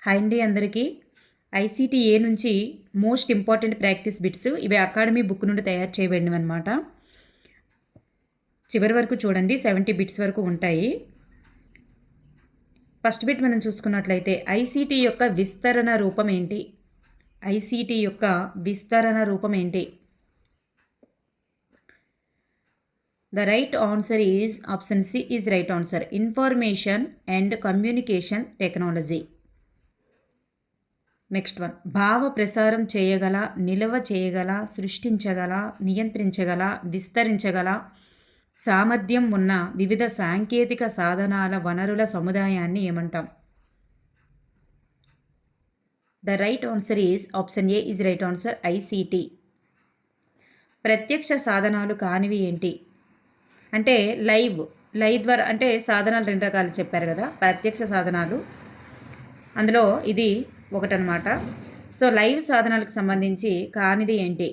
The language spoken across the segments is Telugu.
హాయ్ అండి అందరికీ. ఐసీటీఏ నుంచి మోస్ట్ ఇంపార్టెంట్ ప్రాక్టీస్ బిట్స్ ఇవి అకాడమీ బుక్ నుండి తయారు చేయబడినవి అనమాట. చివరి వరకు చూడండి, 70 బిట్స్ వరకు ఉంటాయి. ఫస్ట్ బిట్ మనం చూసుకున్నట్లయితే ఐసీటీ యొక్క విస్తరణ రూపం ఏంటి? ఐసీటీ యొక్క విస్తరణ రూపం ఏంటి? The right answer is option C is right answer. Information and Communication Technology. Next one, భావ ప్రసారం చేయగల, నిల్వ చేయగల, సృష్టించగల, నియంత్రించగల, విస్తరించగల సామర్థ్యం ఉన్న వివిధ సాంకేతిక సాధనాల వనరుల సముదాయాన్ని ఏమంటాం? The right answer is option A is right answer, ICT. ప్రత్యక్ష సాధనాలు కానివి ఏంటి అంటే లైవ్ ద్వారా అంటే సాధనాలు 2 రకాలు చెప్పారు కదా, ప్రత్యక్ష సాధనాలు. అందులో ఇది ఒకటనమాట. సో లైవ్ సాధనాలకు సంబంధించి కానిది ఏంటి?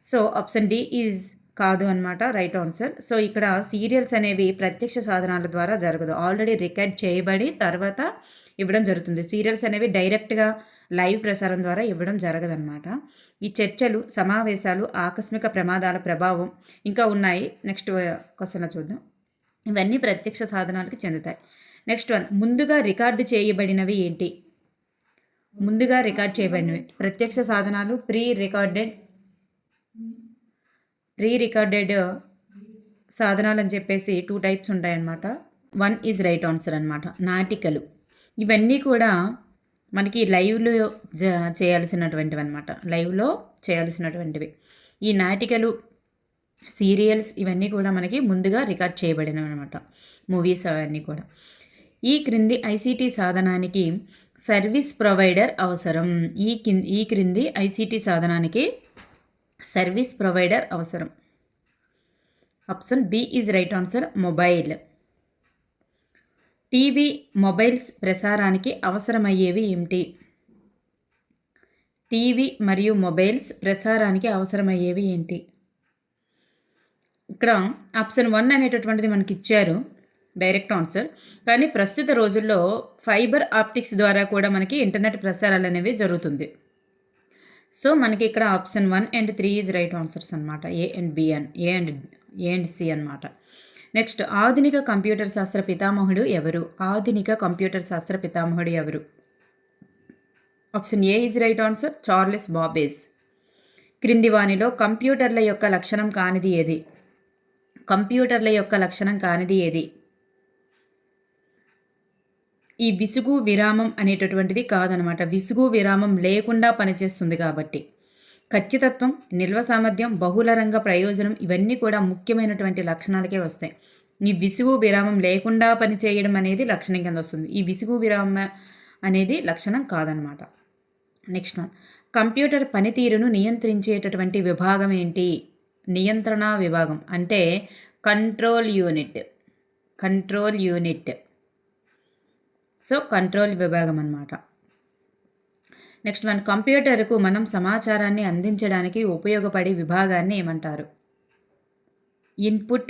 సో ఆప్షన్ డి ఈజ్ కాదు అనమాట, రైట్ ఆన్సర్. సో ఇక్కడ సీరియల్స్ అనేవి ప్రత్యక్ష సాధనాల ద్వారా జరగదు, ఆల్రెడీ రికార్డ్ చేయబడి తర్వాత ఇవ్వడం జరుగుతుంది. సీరియల్స్ అనేవి డైరెక్ట్గా లైవ్ ప్రసారం ద్వారా ఇవ్వడం జరగదన్నమాట. ఈ చర్చలు, సమావేశాలు, ఆకస్మిక ప్రమాదాల ప్రభావం ఇంకా ఉన్నాయి. నెక్స్ట్ క్వశ్చన్లో చూద్దాం. ఇవన్నీ ప్రత్యక్ష సాధనాలకు చెందుతాయి. నెక్స్ట్ వన్, ముందుగా రికార్డు చేయబడినవి ఏంటి? ముందుగా రికార్డ్ చేయబడినవి ప్రత్యక్ష సాధనాలు ప్రీ రికార్డెడ్ సాధనాలు అని చెప్పేసి 2 టైప్స్ ఉంటాయన్నమాట. 1 ఈజ్ రైట్ ఆన్సర్ అనమాట. నాటికలు ఇవన్నీ కూడా మనకి లైవ్లో చేయాల్సినటువంటివి అనమాట, లైవ్లో చేయాల్సినటువంటివి. ఈ నాటికలు, సీరియల్స్ ఇవన్నీ కూడా మనకి ముందుగా రికార్డ్ చేయబడినవి అనమాట, మూవీస్ అవన్నీ కూడా. ఈ క్రింది ఐసీటీ సాధనానికి సర్వీస్ ప్రొవైడర్ అవసరం. ఈ క్రింది ఐసీటీ సాధనానికి సర్వీస్ ప్రొవైడర్ అవసరం. Option B is right answer, mobile. TV, mobiles ప్రసారానికి అవసరమయ్యేవి ఏమిటి? టీవీ మరియు మొబైల్స్ ప్రసారానికి అవసరమయ్యేవి ఏంటి? ఇక్కడ ఆప్షన్ 1 అనేటటువంటిది మనకి ఇచ్చారు, డైరెక్ట్ ఆన్సర్. కానీ ప్రస్తుత రోజుల్లో ఫైబర్ ఆప్టిక్స్ ద్వారా కూడా మనకి ఇంటర్నెట్ ప్రసారాలు అనేవి జరుగుతుంది. సో మనకి ఇక్కడ option 1 and 3 is right answers అనమాట, ఏ అండ్ సి అనమాట. నెక్స్ట్, ఆధునిక కంప్యూటర్ శాస్త్ర పితామహుడు ఎవరు? ఆధునిక కంప్యూటర్ శాస్త్ర పితామహుడు ఎవరు? Option A is right answer, Charles Babbage. క్రింది వానిలో కంప్యూటర్ల యొక్క లక్షణం కానిది ఏది? కంప్యూటర్ల యొక్క లక్షణం కానిది ఏది? ఈ విసుగు విరామం అనేటటువంటిది కాదనమాట. విసుగు విరామం లేకుండా పనిచేస్తుంది కాబట్టి. ఖచ్చితత్వం, నిల్వ సామర్థ్యం, బహుళ రంగ ప్రయోజనం ఇవన్నీ కూడా ముఖ్యమైనటువంటి లక్షణాలకే వస్తాయి. ఈ విసుగు విరామం లేకుండా పనిచేయడం అనేది లక్షణం కింద వస్తుంది. ఈ విసుగు విరామం అనేది లక్షణం కాదనమాట. నెక్స్ట్ వన్, కంప్యూటర్ పనితీరును నియంత్రించేటటువంటి విభాగం ఏంటి? నియంత్రణ విభాగం అంటే కంట్రోల్ యూనిట్. సో కంట్రోల్ విభాగం అన్నమాట. నెక్స్ట్ వన్, కంప్యూటర్కు మనం సమాచారాన్ని అందించడానికి ఉపయోగపడే విభాగాన్ని ఏమంటారు? ఇన్పుట్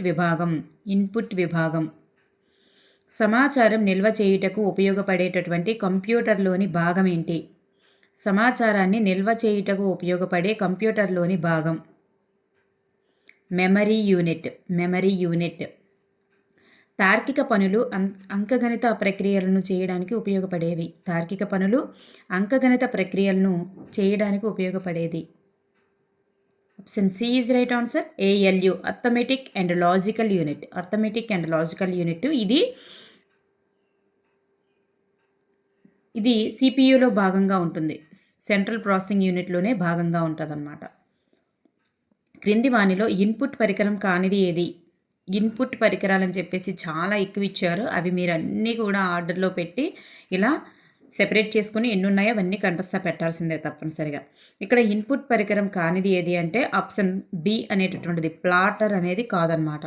విభాగం. సమాచారం నిల్వ చేయుటకు ఉపయోగపడేటటువంటి కంప్యూటర్లోని భాగం ఏంటి? సమాచారాన్ని నిల్వ చేయుటకు ఉపయోగపడే కంప్యూటర్లోని భాగం మెమరీ యూనిట్. తార్కిక పనులు, అంకగణిత ప్రక్రియలను చేయడానికి ఉపయోగపడేవి. తార్కిక పనులు, అంకగణిత ప్రక్రియలను చేయడానికి ఉపయోగపడేది. Option C is right answer, ALU, arithmetic and logical unit. ఇది సిపియులో భాగంగా ఉంటుంది, సెంట్రల్ ప్రాసెసింగ్ యూనిట్లోనే భాగంగా ఉంటుంది అన్నమాట. క్రింది వానిలో ఇన్పుట్ పరికరం కానిది ఏది? ఇన్పుట్ పరికరాలని చెప్పేసి చాలా ఎక్కువ ఇచ్చారు, అవి మీరు అన్నీ కూడా ఆర్డర్లో పెట్టి ఇలా సెపరేట్ చేసుకుని ఎన్ని ఉన్నాయో అవన్నీ కంఠస్థ పెట్టాల్సిందే తప్పనిసరిగా. ఇక్కడ ఇన్పుట్ పరికరం కానిది ఏది అంటే ఆప్షన్ బి అనేటటువంటిది, ప్లాటర్ అనేది కాదనమాట.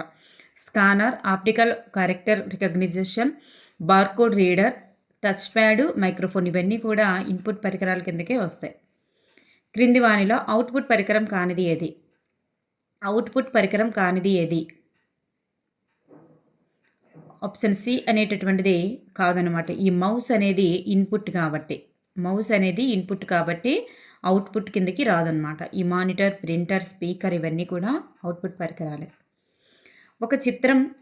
Scanner, optical character recognition, barcode reader, touch pad, microphone ఇవన్నీ కూడా ఇన్పుట్ పరికరాల కిందకే వస్తాయి. క్రింది వానిలో అవుట్పుట్ పరికరం కానిది ఏది? ఆప్షన్ సి అనేటటువంటిది కాదనమాట. ఈ మౌస్ అనేది ఇన్పుట్ కాబట్టి, అవుట్పుట్ కిందకి రాదనమాట. ఈ మానిటర్, ప్రింటర్, స్పీకర్ ఇవన్నీ కూడా అవుట్పుట్ పరికరాలే. ఒక చిత్రం,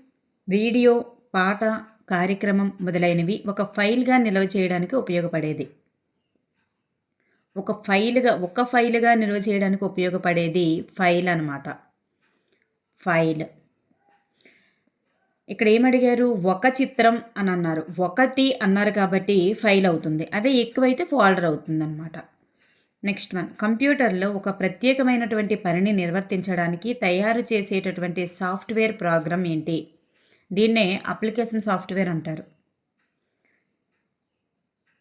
వీడియో, పాట, కార్యక్రమం మొదలైనవి ఒక ఫైల్గా నిల్వ చేయడానికి ఉపయోగపడేది. ఒక ఫైల్గా నిల్వ చేయడానికి ఉపయోగపడేది ఫైల్ అనమాట. ఫైల్. ఇక్కడ ఏమడిగారు? ఒక చిత్రం అని అన్నారు. ఒకటి అన్నారు కాబట్టి ఫైల్ అవుతుంది. అదే ఎక్కువైతే ఫోల్డర్ అవుతుందన్నమాట. నెక్స్ట్ వన్, కంప్యూటర్లో ఒక ప్రత్యేకమైనటువంటి పనిని నిర్వర్తించడానికి తయారు చేసేటటువంటి సాఫ్ట్వేర్ ప్రోగ్రామ్ ఏంటి? దీన్నే అప్లికేషన్ సాఫ్ట్వేర్ అంటారు.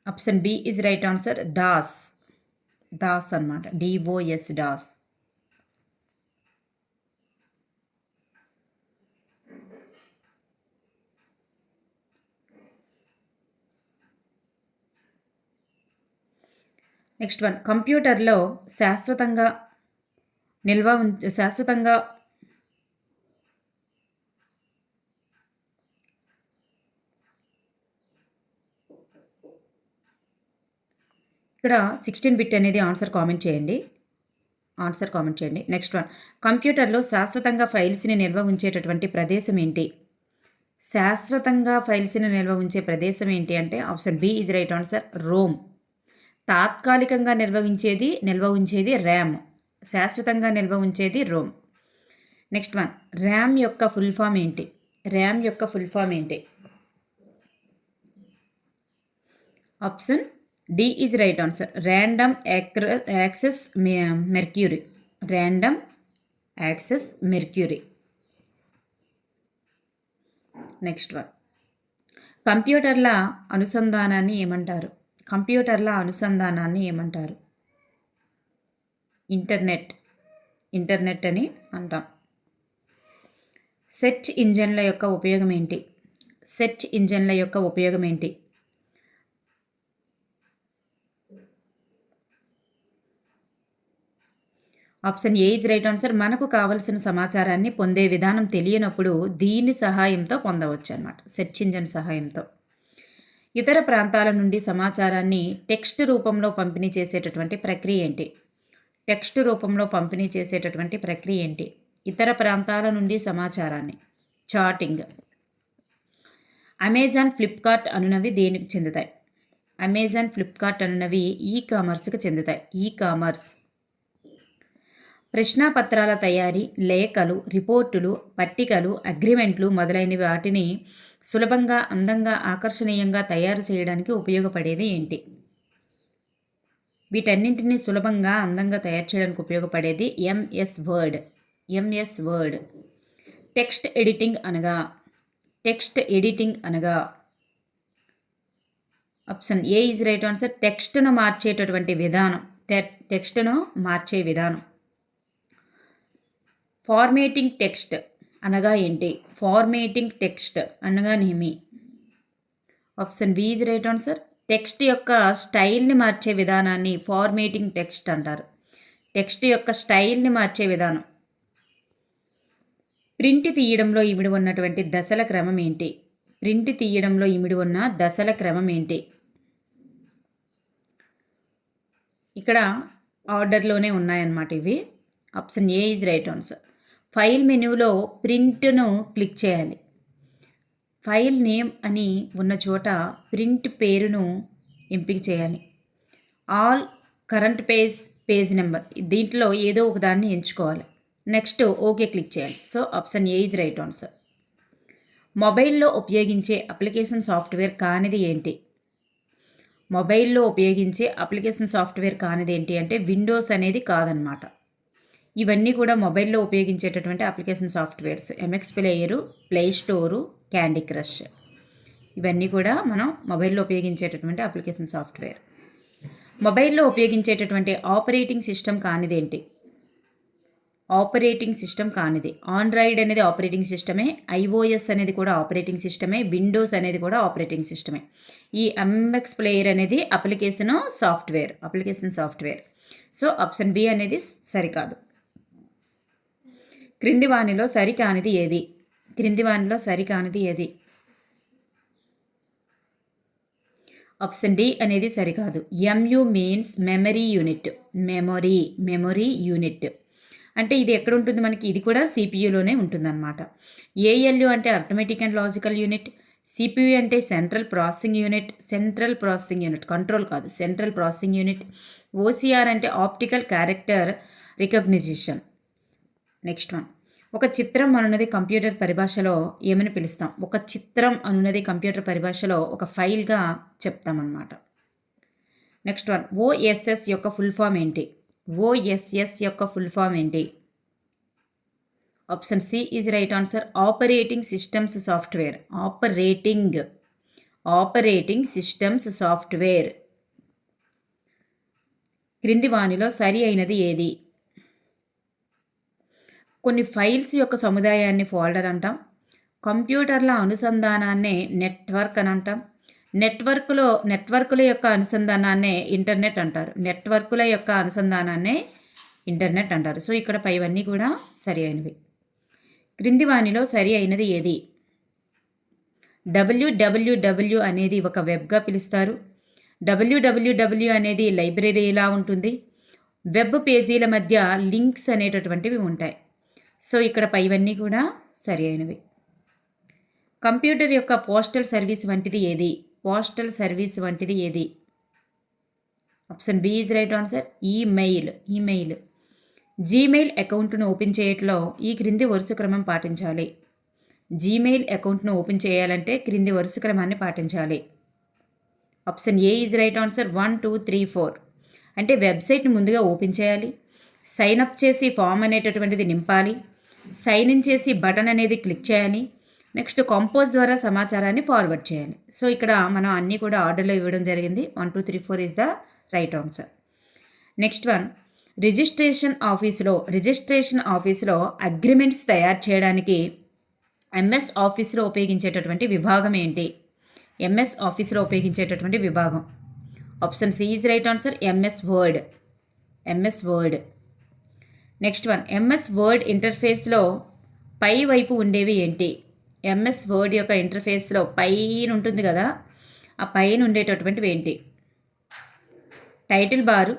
Option B is right answer. DOS అనమాట. DOS, DOS. నెక్స్ట్ వన్, కంప్యూటర్లో శాశ్వతంగా ఇక్కడ 16 బిట్ అనేది ఆన్సర్ కామెంట్ చేయండి. నెక్స్ట్ వన్, కంప్యూటర్లో శాశ్వతంగా ఫైల్స్ని నిల్వ ఉంచేటటువంటి ప్రదేశం ఏంటి? శాశ్వతంగా ఫైల్స్ని నిల్వ ఉంచే ప్రదేశం ఏంటి అంటే option B is right answer. ROM. తాత్కాలికంగా నిల్వ ఉంచేది ర్యామ్. శాశ్వతంగా నిల్వ ఉంచేది రోమ్. నెక్స్ట్ వన్, ర్యామ్ యొక్క ఫుల్ ఫామ్ ఏంటి? Option D is right answer. Random access mercury. Next one, కంప్యూటర్ల అనుసంధానాన్ని ఏమంటారు? ఇంటర్నెట్ అని అంటాం. సెర్చ్ ఇంజన్ల యొక్క ఉపయోగం ఏంటి? Option A is right answer. మనకు కావలసిన సమాచారాన్ని పొందే విధానం తెలియనప్పుడు దీని సహాయంతో పొందవచ్చు అన్నమాట. సెర్చ్ ఇంజన్ సహాయంతో. ఇతర ప్రాంతాల నుండి సమాచారాన్ని టెక్స్ట్ రూపంలో పంపిణీ చేసేటటువంటి ప్రక్రియ ఏంటి? ఇతర ప్రాంతాల నుండి సమాచారాన్ని చాటింగ్. అమెజాన్, ఫ్లిప్కార్ట్ అనునవి దేనికి చెందుతాయి? ఈ కామర్స్కి చెందుతాయి. ఈ-కామర్స్. ప్రశ్నాపత్రాల తయారీ, లేఖలు, రిపోర్టులు, పట్టికలు, అగ్రిమెంట్లు మొదలైన వాటిని సులభంగా, అందంగా, ఆకర్షణీయంగా తయారు చేయడానికి ఉపయోగపడేది ఏంటి? వీటన్నింటినీ సులభంగా, అందంగా తయారు చేయడానికి ఉపయోగపడేది ఎంఎస్ వర్డ్. టెక్స్ట్ ఎడిటింగ్ అనగా option A is right answer. టెక్స్ట్ను మార్చే విధానం. ఫార్మేటింగ్ టెక్స్ట్ అనగా ఏంటి? అనగానేమి? Option B is right answer. Text యొక్క స్టైల్ని మార్చే విధానాన్ని ఫార్మేటింగ్ టెక్స్ట్ అంటారు. టెక్స్ట్ యొక్క స్టైల్ని మార్చే విధానం. ప్రింట్ తీయడంలో ఇమిడి ఉన్నటువంటి దశల క్రమం ఏంటి? ఇక్కడ ఆర్డర్లోనే ఉన్నాయన్నమాట ఇవి. Option A is right answer. File మెనూలో ప్రింట్ను క్లిక్ చేయాలి. ఫైల్ నేమ్ అని ఉన్న చోట ప్రింట్ పేరును ఎంపిక చేయాలి. ఆల్ కరెంట్ పేజ్ నెంబర్ దీంట్లో ఏదో ఒక దాన్ని ఎంచుకోవాలి. నెక్స్ట్ ఓకే క్లిక్ చేయాలి. So option A is right answer. మొబైల్లో ఉపయోగించే అప్లికేషన్ సాఫ్ట్వేర్ కానిది ఏంటి? అంటే విండోస్ అనేది కాదనమాట. ఇవన్నీ కూడా మొబైల్లో ఉపయోగించేటటువంటి application softwares. MX Player, Play Store, Candy Crush ఇవన్నీ కూడా మనం మొబైల్లో ఉపయోగించేటటువంటి అప్లికేషన్ సాఫ్ట్వేర్. మొబైల్లో ఉపయోగించేటటువంటి ఆపరేటింగ్ సిస్టమ్ కానిదేంటి? ఆండ్రాయిడ్ అనేది ఆపరేటింగ్ సిస్టమే, ఐఓఎస్ అనేది కూడా ఆపరేటింగ్ సిస్టమే, విండోస్ అనేది కూడా ఆపరేటింగ్ సిస్టమే. ఈ ఎంఎక్స్ ప్లేయర్ అనేది application software. So option B అనేది సరికాదు. క్రింది వానిలో సరికానిది ఏది? ఆప్షన్ డి అనేది సరికాదు. MU means memory unit. Memory unit. అంటే ఇది ఎక్కడ ఉంటుంది మనకి? ఇది కూడా సిపియులోనే ఉంటుందన్నమాట. ఏఎల్యు అంటే arithmetic and logical unit. CPU అంటే సెంట్రల్ ప్రాసెసింగ్ యూనిట్. కంట్రోల్ కాదు, సెంట్రల్ ప్రాసెసింగ్ యూనిట్. ఓసిఆర్ అంటే optical character recognition. Next one, ఒక చిత్రం అనున్నది కంప్యూటర్ పరిభాషలో ఏమని పిలుస్తాం? ఒక చిత్రం అనున్నది కంప్యూటర్ పరిభాషలో ఒక ఫైల్గా చెప్తామన్నమాట. నెక్స్ట్ వన్, ఓఎస్ఎస్ యొక్క ఫుల్ ఫామ్ ఏంటి? Option C is right answer. Operating systems software. క్రింది వానిలో సరి అయినది ఏది? కొన్ని ఫైల్స్ యొక్క సముదాయాన్ని ఫోల్డర్ అంటాం. కంప్యూటర్ల అనుసంధానాన్నే నెట్వర్క్ అని అంటాం. నెట్వర్కుల యొక్క అనుసంధానాన్నే ఇంటర్నెట్ అంటారు. సో ఇక్కడ పైవన్నీ కూడా సరి అయినవి. క్రింది వానిలో సరి అయినది ఏది? www అనేది ఒక వెబ్గా పిలుస్తారు. www అనేది లైబ్రరీలా ఉంటుంది. వెబ్ పేజీల మధ్య లింక్స్ అనేటటువంటివి ఉంటాయి. సో ఇక్కడ పైవన్నీ కూడా సరి అయినవి. కంప్యూటర్ యొక్క పోస్టల్ సర్వీస్ వంటిది ఏది? Option B is right answer. Email. Gmail అకౌంట్ను ఓపెన్ చేయట్లో ఈ క్రింది వరుస క్రమం పాటించాలి. జీమెయిల్ అకౌంట్ను ఓపెన్ చేయాలంటే క్రింది వరుస క్రమాన్ని పాటించాలి. Option A is right answer. 1 2 3 4. అంటే వెబ్సైట్ని ముందుగా ఓపెన్ చేయాలి, సైన్ అప్ చేసి ఫామ్ అనేటటువంటిది నింపాలి, సైన్ ఇన్ చేసి బటన్ అనేది క్లిక్ చేయాలి, నెక్స్ట్ కంపోజ్ ద్వారా సమాచారాన్ని ఫార్వర్డ్ చేయాలి. సో ఇక్కడ మనం అన్నీ కూడా ఆర్డర్లో ఇవ్వడం జరిగింది. 1 2 3 4 is the right answer. Next one, registration ఆఫీసులో అగ్రిమెంట్స్ తయారు చేయడానికి ఎంఎస్ ఆఫీస్లో ఉపయోగించేటటువంటి విభాగం ఏంటి? Option C is right answer. MS Word. Next one, MS Word ఇంటర్ఫేస్లో పై వైపు ఉండేవి ఏంటి? ఎంఎస్ వర్డ్ యొక్క ఇంటర్ఫేస్లో పైన ఉంటుంది కదా, ఆ పైన ఉండేటటువంటివి ఏంటి? టైటిల్ బారు.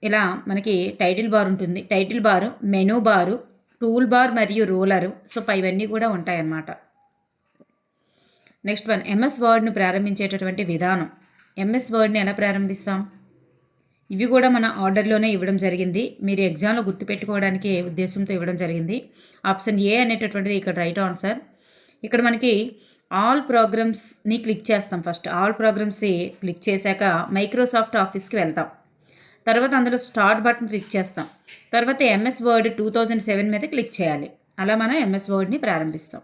ఇలా మనకి టైటిల్ బార్ ఉంటుంది. టైటిల్ బారు, మెనూ బారు, టూల్ బార్ మరియు రూలరు. సో పైవన్నీ కూడా ఉంటాయన్నమాట. నెక్స్ట్ వన్, ఎంఎస్ వర్డ్ను ప్రారంభించేటటువంటి విధానం. ఎంఎస్ వర్డ్ని ఎలా ప్రారంభిస్తాం? ఇవి కూడా మన ఆర్డర్లోనే ఇవ్వడం జరిగింది. మీరు ఎగ్జామ్లో గుర్తుపెట్టుకోవడానికి ఉద్దేశంతో ఇవ్వడం జరిగింది. ఆప్షన్ ఏ అనేటటువంటిది ఇక్కడ రైట్ ఆన్సర్. ఇక్కడ మనకి ఆల్ ప్రోగ్రామ్స్ని క్లిక్ చేస్తాం. ఫస్ట్ ఆల్ ప్రోగ్రామ్స్ క్లిక్ చేశాక మైక్రోసాఫ్ట్ ఆఫీస్కి వెళ్తాం. తర్వాత అందులో స్టార్ట్ బటన్ క్లిక్ చేస్తాం. తర్వాత ఎంఎస్ వర్డ్ 2007 మీద క్లిక్ చేయాలి. అలా మనం ఎంఎస్ వర్డ్ని ప్రారంభిస్తాం.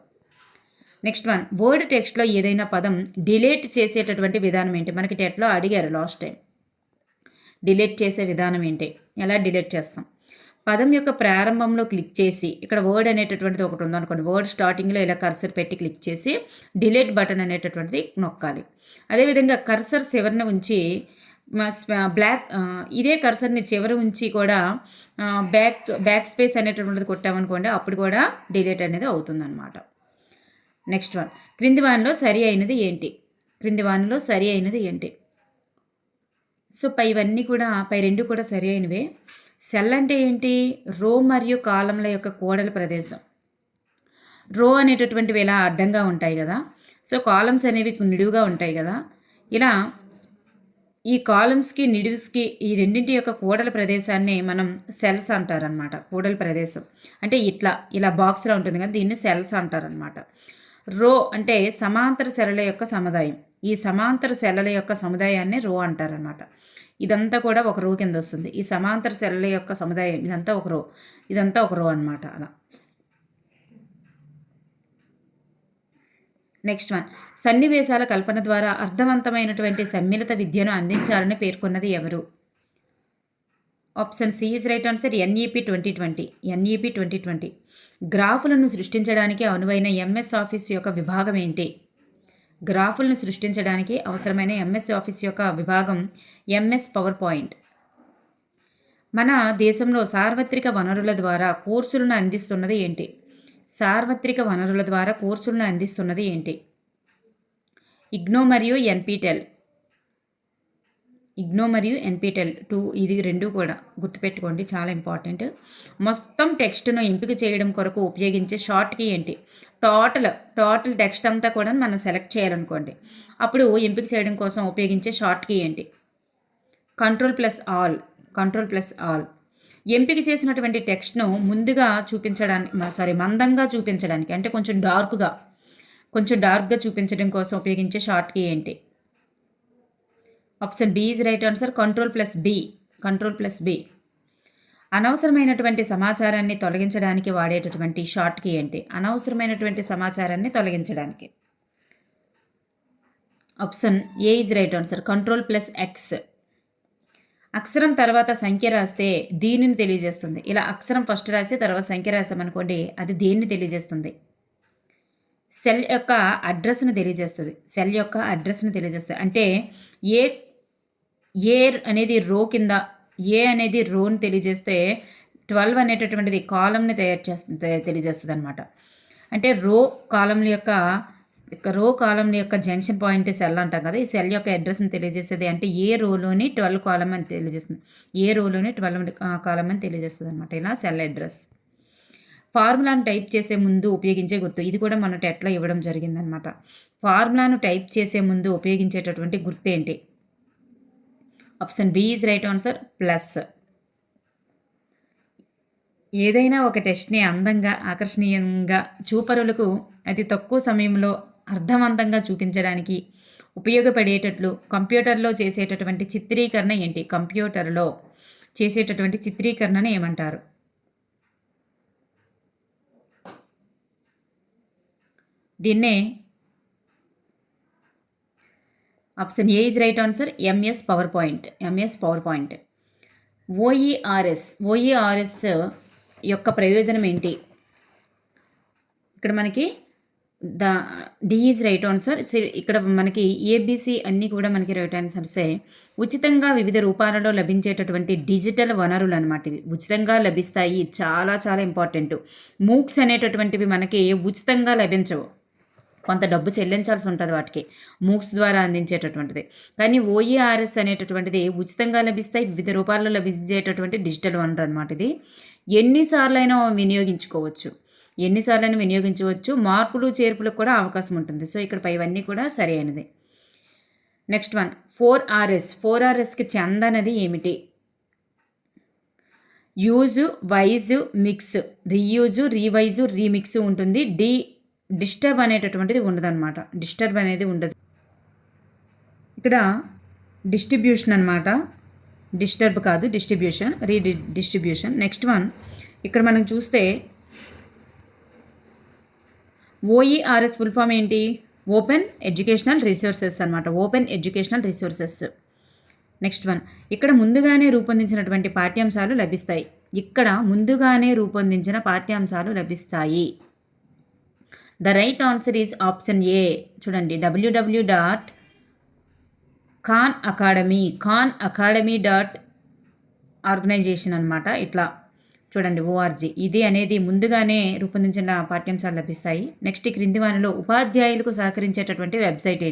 నెక్స్ట్ వన్, వర్డ్ టెక్స్ట్లో ఏదైనా పదం డిలీట్ చేసేటటువంటి విధానం ఏంటి? మనకి టెట్లో అడిగారు లాస్ట్ టైం. డిలీట్ చేసే విధానం ఏంటి? ఎలా డిలీట్ చేస్తాం? పదం యొక్క ప్రారంభంలో క్లిక్ చేసి, ఇక్కడ వర్డ్ అనేటటువంటిది ఒకటి ఉందనుకోండి, వర్డ్ స్టార్టింగ్లో ఇలా కర్సర్ పెట్టి క్లిక్ చేసి డిలీట్ బటన్ అనేటటువంటిది నొక్కాలి. అదేవిధంగా కర్సర్ చివరిని ఉంచి ఇదే కర్సర్ని చివరి ఉంచి కూడా బ్యాక్ స్పేస్ అనేటటువంటిది కొట్టామనుకోండి, అప్పుడు కూడా డిలీట్ అనేది అవుతుందన్నమాట. నెక్స్ట్ వన్, క్రింది వానిలో సరి అయినది ఏంటి? సో పై రెండు కూడా సరి అయినవే. సెల్ అంటే ఏంటి? రో మరియు కాలంల యొక్క కూడలి ప్రదేశం. రో అనేటటువంటివి ఇలా అడ్డంగా ఉంటాయి కదా, సో కాలమ్స్ అనేవి నిలువుగా ఉంటాయి కదా. ఇలా ఈ కాలమ్స్కి నిడివ్స్కి ఈ రెండింటి యొక్క కూడలి ప్రదేశాన్ని మనం సెల్స్ అంటారనమాట. కూడలి ప్రదేశం అంటే ఇలా బాక్స్లో ఉంటుంది కదా, దీన్ని సెల్స్ అంటారనమాట. రో అంటే సమాంతర సెలల యొక్క సముదాయం. ఈ సమాంతర సెలల యొక్క సముదాయాన్ని రో అంటారనమాట. ఇదంతా కూడా ఒక రో కింద వస్తుంది. ఈ సమాంతర సెలల యొక్క సముదాయం ఇదంతా ఒక రో అనమాట. అలా నెక్స్ట్ వన్, సన్నివేశాల కల్పన ద్వారా అర్థవంతమైనటువంటి సమ్మిళిత విద్యను అందించాలని పేర్కొన్నది ఎవరు? Option C is right answer. NEP 2020. గ్రాఫులను సృష్టించడానికి అనువైన ఎంఎస్ ఆఫీస్ యొక్క విభాగం ఏంటి? గ్రాఫులను సృష్టించడానికి అవసరమైన ఎంఎస్ ఆఫీస్ యొక్క విభాగం ఎంఎస్ పవర్ పాయింట్. మన దేశంలో సార్వత్రిక వనరుల ద్వారా కోర్సులను అందిస్తున్నది ఏంటి? ఇగ్నో మరియు ఎన్పిటెల్. ఇగ్నో మరియు ఎన్పిటెల్ 2 ఇది 2 కూడా గుర్తుపెట్టుకోండి, చాలా ఇంపార్టెంట్. మొత్తం టెక్స్ట్ను ఎంపిక చేయడం కొరకు ఉపయోగించే షార్ట్ కీ ఏంటి? టోటల్ టెక్స్ట్ అంతా కూడా మనం సెలెక్ట్ చేయాలనుకోండి, అప్పుడు ఎంపిక చేయడం కోసం ఉపయోగించే షార్ట్ కీ ఏంటి? కంట్రోల్+ఆల్. ఎంపిక చేసినటువంటి టెక్స్ట్ను ముందుగా మందంగా చూపించడానికి, అంటే కొంచెం డార్క్గా చూపించడం కోసం ఉపయోగించే షార్ట్ కీ ఏంటి? Option B is right answer. Control B. అనవసరమైనటువంటి సమాచారాన్ని తొలగించడానికి వాడేటటువంటి షార్ట్ కీ ఏంటి? అనవసరమైనటువంటి సమాచారాన్ని తొలగించడానికి. Option A is right answer. Control X. అక్షరం తర్వాత సంఖ్య రాస్తే దీనిని తెలియజేస్తుంది. ఇలా అక్షరం ఫస్ట్ రాసి తర్వాత సంఖ్య రాసామనుకోండి, అది దేన్ని తెలియజేస్తుంది? సెల్ యొక్క అడ్రస్ని తెలియజేస్తుంది. అంటే ఏ అనేది రో కింద, ఏ అనేది రోని తెలియజేస్తే 12 అనేటటువంటిది కాలంని తెలియజేస్తుంది అనమాట. అంటే రో కాలంల యొక్క జంక్షన్ పాయింట్ సెల్ అంటాం కదా, ఈ సెల్ యొక్క అడ్రస్ని తెలియజేసేది. అంటే ఏ రోలోని 12 కాలం అని తెలియజేస్తుంది. ఏ రోలోని 12 కాలం అని తెలియజేస్తుంది అనమాట. ఇలా సెల్ అడ్రస్. ఫార్ములాను టైప్ చేసే ముందు ఉపయోగించే గుర్తు. ఇది కూడా మన టెట్లో ఇవ్వడం జరిగిందనమాట. ఫార్ములాను టైప్ చేసే ముందు ఉపయోగించేటటువంటి గుర్తు ఏంటి? Option B is right answer. Plus. ఏదైనా ఒక టెస్ట్ని అందంగా, ఆకర్షణీయంగా, చూపరులకు అతి తక్కువ సమయంలో అర్థవంతంగా చూపించడానికి ఉపయోగపడేటట్లు కంప్యూటర్లో చేసేటటువంటి చిత్రీకరణ ఏంటి? కంప్యూటర్లో చేసేటటువంటి చిత్రీకరణను ఏమంటారు? దీన్నే option A is right answer. MS PowerPoint. OERs యొక్క ప్రయోజనం ఏంటి? ఇక్కడ మనకి డి ఈజ్ రైట్ ఆన్సర్. ఇక్కడ మనకి ఏబిసి అన్నీ కూడా మనకి రైట్ ఆన్సర్సే. ఉచితంగా వివిధ రూపాలలో లభించేటటువంటి డిజిటల్ వనరులు అనమాట. ఇవి ఉచితంగా లభిస్తాయి. చాలా చాలా ఇంపార్టెంట్. మూక్స్ అనేటటువంటివి మనకి ఉచితంగా లభించవు, కొంత డబ్బు చెల్లించాల్సి ఉంటుంది వాటికి, మూక్స్ ద్వారా అందించేటటువంటిది. కానీ ఓఈఆర్ఎస్ అనేటటువంటిది ఉచితంగా లభిస్తాయి, వివిధ రూపాల్లో లభించేటటువంటి డిజిటల్ వనరు అనమాట. ఇది ఎన్నిసార్లైనా వినియోగించవచ్చు. మార్పులు చేర్పులకు కూడా అవకాశం ఉంటుంది. సో ఇక్కడ పైవన్నీ కూడా సరి అయినది. నెక్స్ట్ వన్ 4RSకి చెందనది ఏమిటి? Use, wise, mix, reuse, revise, remix ఉంటుంది. డిస్టర్బ్ అనేటటువంటిది ఉండదన్నమాట. డిస్టర్బ్ అనేది ఉండదు. ఇక్కడ డిస్ట్రిబ్యూషన్ అనమాట, డిస్టర్బ్ కాదు, డిస్ట్రిబ్యూషన్. నెక్స్ట్ వన్ ఇక్కడ మనం చూస్తే ఓఈఆర్ఎస్ ఫుల్ ఫామ్ ఏంటి? ఓపెన్ ఎడ్యుకేషనల్ రిసోర్సెస్ అనమాట. నెక్స్ట్ వన్ ఇక్కడ ముందుగానే రూపొందించినటువంటి పాఠ్యాంశాలు లభిస్తాయి. The right answer is option A. చూడండి, www.khanacademy.organization అనమాట. ఇట్లా చూడండి, ORG ఇది అనేది ముందుగానే రూపొందించిన పాఠ్యాంశాలు లభిస్తాయి. నెక్స్ట్ క్రింది వానిలో ఉపాధ్యాయులకు సహకరించేటటువంటి వెబ్సైట్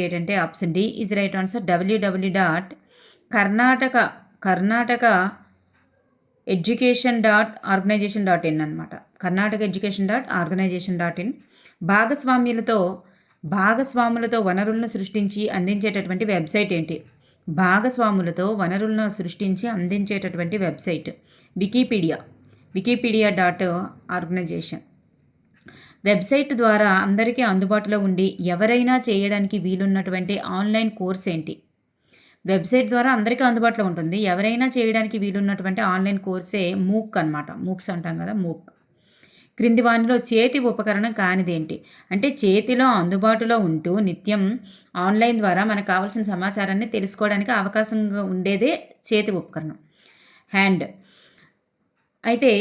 ఏంటంటే option D is right answer. www.karnataka.education.organization.in అనమాట. karnataka.education.organization.in. భాగస్వాములతో వనరులను సృష్టించి అందించేటటువంటి వెబ్సైట్ ఏంటి? wikipedia.organization. వెబ్సైట్ ద్వారా అందరికీ అందుబాటులో ఉండి ఎవరైనా చేయడానికి వీలున్నటువంటి ఆన్లైన్ కోర్స్ ఏంటి? వెబ్సైట్ ద్వారా అందరికీ అందుబాటులో ఉంటుంది, ఎవరైనా చేయడానికి వీలున్నటువంటి ఆన్లైన్ కోర్సే మూక్ అనమాట. మూక్స్ అంటాం కదా, మూక్. క్రింది వానిలో చేతి ఉపకరణం కానిదేంటి? అంటే చేతిలో అందుబాటులో ఉంటూ నిత్యం ఆన్లైన్ ద్వారా మనకు కావాల్సిన సమాచారాన్ని తెలుసుకోవడానికి అవకాశంగా ఉండేదే చేతి ఉపకరణం, హ్యాండ్. అయితే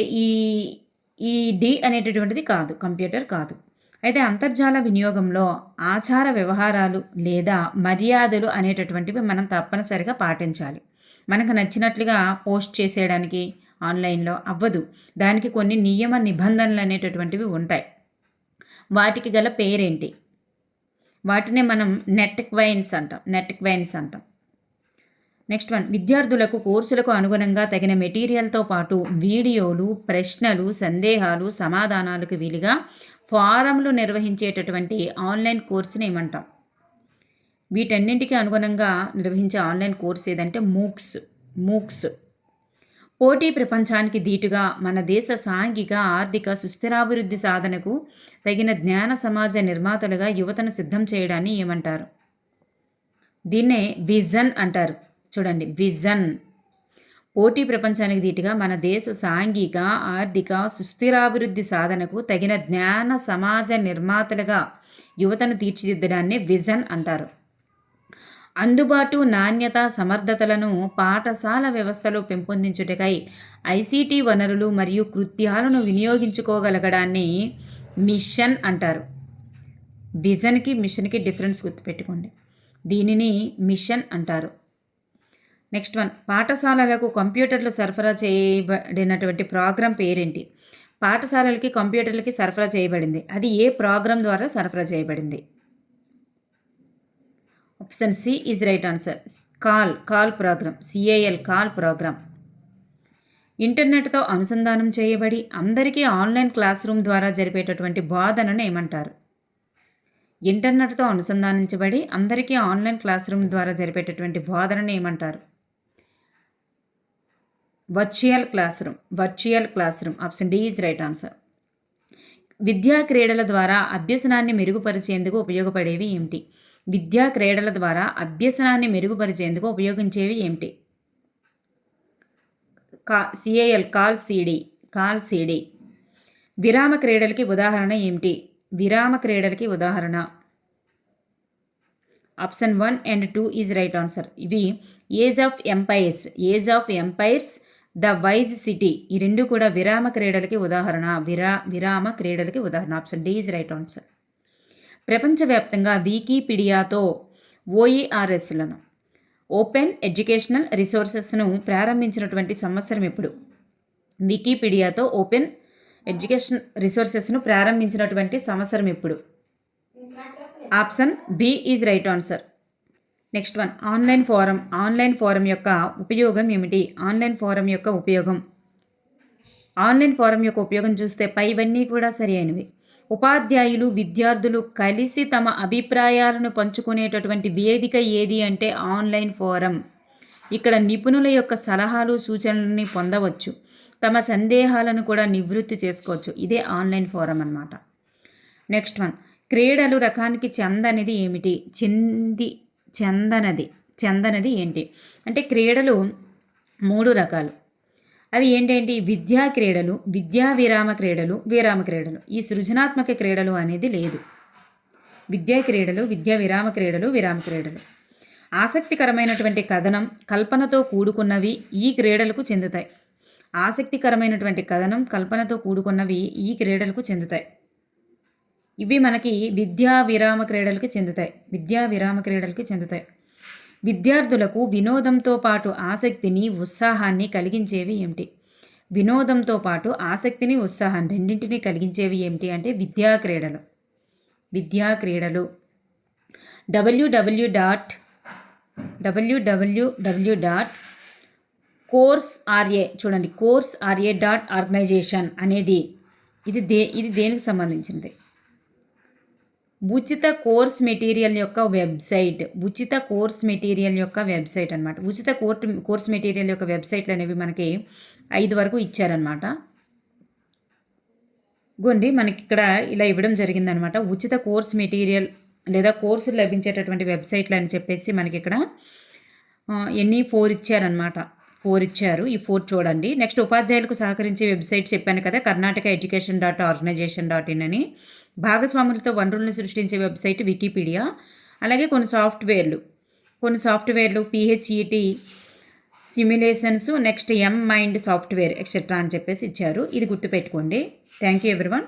ఈ డి అనేటటువంటిది కాదు, కంప్యూటర్ కాదు. అయితే అంతర్జాల వినియోగంలో ఆచార వ్యవహారాలు లేదా మర్యాదలు అనేటటువంటివి మనం తప్పనిసరిగా పాటించాలి. మనకు నచ్చినట్లుగా పోస్ట్ చేసేయడానికి ఆన్లైన్లో అవ్వదు. దానికి కొన్ని నియమ నిబంధనలు అనేటటువంటివి ఉంటాయి. వాటికి గల పేరేంటి? వాటినే మనం నెట్ క్వైన్స్ అంటాం. నెక్స్ట్ వన్, విద్యార్థులకు కోర్సులకు అనుగుణంగా తగిన మెటీరియల్తో పాటు వీడియోలు, ప్రశ్నలు, సందేహాలు, సమాధానాలకు వీలుగా ఫారంలు నిర్వహించేటటువంటి ఆన్లైన్ కోర్సుని ఏమంటాం? వీటన్నింటికి అనుగుణంగా నిర్వహించే ఆన్లైన్ కోర్స్ ఏదంటే మూక్స్. పోటీ ప్రపంచానికి ధీటుగా మన దేశ సాంఘిక, ఆర్థిక సుస్థిరాభివృద్ధి సాధనకు తగిన జ్ఞాన సమాజ నిర్మాతలుగా యువతను సిద్ధం చేయడాన్ని ఏమంటారు? దీన్నే విజన్ అంటారు. చూడండి, విజన్. పోటీ ప్రపంచానికి ధీటుగా మన దేశ సాంఘిక, ఆర్థిక సుస్థిరాభివృద్ధి సాధనకు తగిన జ్ఞాన సమాజ నిర్మాతలుగా యువతను తీర్చిదిద్దడాన్ని విజన్ అంటారు. అందుబాటు, నాణ్యత, సమర్థతలను పాఠశాల వ్యవస్థలో పెంపొందించుటకై ఐసీటీ వనరులు మరియు కృత్యాలను వినియోగించుకోగలగడాన్ని మిషన్ అంటారు. విజన్కి మిషన్కి డిఫరెన్స్ గుర్తుపెట్టుకోండి. దీనిని మిషన్ అంటారు. నెక్స్ట్ వన్, పాఠశాలలకు కంప్యూటర్లు సరఫరా చేయబడినటువంటి ప్రోగ్రాం పేరేంటి? పాఠశాలలకి కంప్యూటర్లకి సరఫరా చేయబడింది. అది ఏ ప్రోగ్రాం ద్వారా సరఫరా చేయబడింది? Option C is right answer. Call program, call program. ఇంటర్నెట్తో అనుసంధానం చేయబడి అందరికీ ఆన్లైన్ క్లాస్ రూమ్ ద్వారా జరిపేటటువంటి బోధనను ఏమంటారు? ఇంటర్నెట్తో అనుసంధానించబడి అందరికీ ఆన్లైన్ క్లాస్ రూమ్ ద్వారా జరిపేటటువంటి బోధనను ఏమంటారు? Virtual classroom. Option D is right answer. విద్యా క్రీడల ద్వారా అభ్యసనాన్ని మెరుగుపరిచేందుకు ఉపయోగపడేవి ఏమిటి? విద్యా క్రీడల ద్వారా అభ్యసనాన్ని మెరుగుపరిచేందుకు ఉపయోగించేవి ఏమిటి? Call CD. విరామ క్రీడలకి ఉదాహరణ ఏమిటి? విరామ క్రీడలకి ఉదాహరణ option 1 and 2 is right answer. ఇవి Age of Empires, the wise city, ఈ రెండు కూడా విరామ క్రీడలకి ఉదాహరణ. విరామ క్రీడలకి ఉదాహరణ. Option D is right answer. ప్రపంచవ్యాప్తంగా వికీపీడియాతో ఓఈఆర్ఎస్లను, ఓపెన్ ఎడ్యుకేషనల్ రిసోర్సెస్ను ప్రారంభించినటువంటి సంవత్సరం ఎప్పుడు? వికీపీడియాతో ఓపెన్ ఎడ్యుకేషన్ రిసోర్సెస్ను ప్రారంభించినటువంటి సంవత్సరం ఎప్పుడు? Option B is right answer. Next one, online forum యొక్క ఉపయోగం ఏమిటి? ఆన్లైన్ ఫోరం యొక్క ఉపయోగం చూస్తే పైవన్నీ కూడా సరి అయినవి. ఉపాధ్యాయులు, విద్యార్థులు కలిసి తమ అభిప్రాయాలను పంచుకునేటటువంటి వేదిక ఏది అంటే ఆన్లైన్ ఫోరం. ఇక్కడ నిపుణుల యొక్క సలహాలు, సూచనలని పొందవచ్చు. తమ సందేహాలను కూడా నివృత్తి చేసుకోవచ్చు. ఇదే ఆన్లైన్ ఫోరం అన్నమాట. నెక్స్ట్ వన్, క్రీడలు రకానికి చెందనిది ఏమిటి? చెందనది ఏంటి అంటే క్రీడలు 3 రకాలు. అవి ఏంటేంటి? విద్యా క్రీడలు, విద్యా విరామ క్రీడలు, విరామ క్రీడలు. ఈ సృజనాత్మక క్రీడలు అనేది లేదు. విద్యా క్రీడలు, విద్యా విరామ క్రీడలు, విరామ క్రీడలు. ఆసక్తికరమైనటువంటి కథనం, కల్పనతో కూడుకున్నవి ఈ క్రీడలకు చెందుతాయి. ఆసక్తికరమైనటువంటి కథనం, కల్పనతో కూడుకున్నవి ఈ క్రీడలకు చెందుతాయి. ఇవి మనకి విద్యా విరామ క్రీడలకి చెందుతాయి. విద్యార్థులకు వినోదంతో పాటు ఆసక్తిని, ఉత్సాహాన్ని కలిగించేవి ఏమిటి? వినోదంతో పాటు ఆసక్తిని, ఉత్సాహాన్ని రెండింటినీ కలిగించేవి ఏమిటి అంటే విద్యా క్రీడలు. www.course.organization అనేది ఇది దేనికి సంబంధించింది? ఉచిత కోర్స్ మెటీరియల్ యొక్క వెబ్సైట్ అనమాట. ఉచిత కోర్స్ మెటీరియల్ యొక్క వెబ్సైట్లు అనేవి మనకి 5 వరకు ఇచ్చారనమాట. గోండి మనకి ఇక్కడ ఇలా ఇవ్వడం జరిగిందనమాట. ఉచిత కోర్స్ మెటీరియల్ లేదా కోర్సులు లభించేటటువంటి వెబ్సైట్లు అని చెప్పేసి మనకి ఇక్కడ 4 ఇచ్చారనమాట. 4 ఇచ్చారు. ఈ 4 చూడండి. నెక్స్ట్, ఉపాధ్యాయులకు సహకరించే వెబ్సైట్ చెప్పాను కదా, కర్ణాటక education.organization.in అని. భాగస్వాములతో వనరులను సృష్టించే వెబ్సైట్ వికీపీడియా. అలాగే కొన్ని సాఫ్ట్వేర్లు PHET simulations, next mind software etcetera అని చెప్పేసి ఇచ్చారు. ఇది గుర్తుపెట్టుకోండి. Thank you everyone.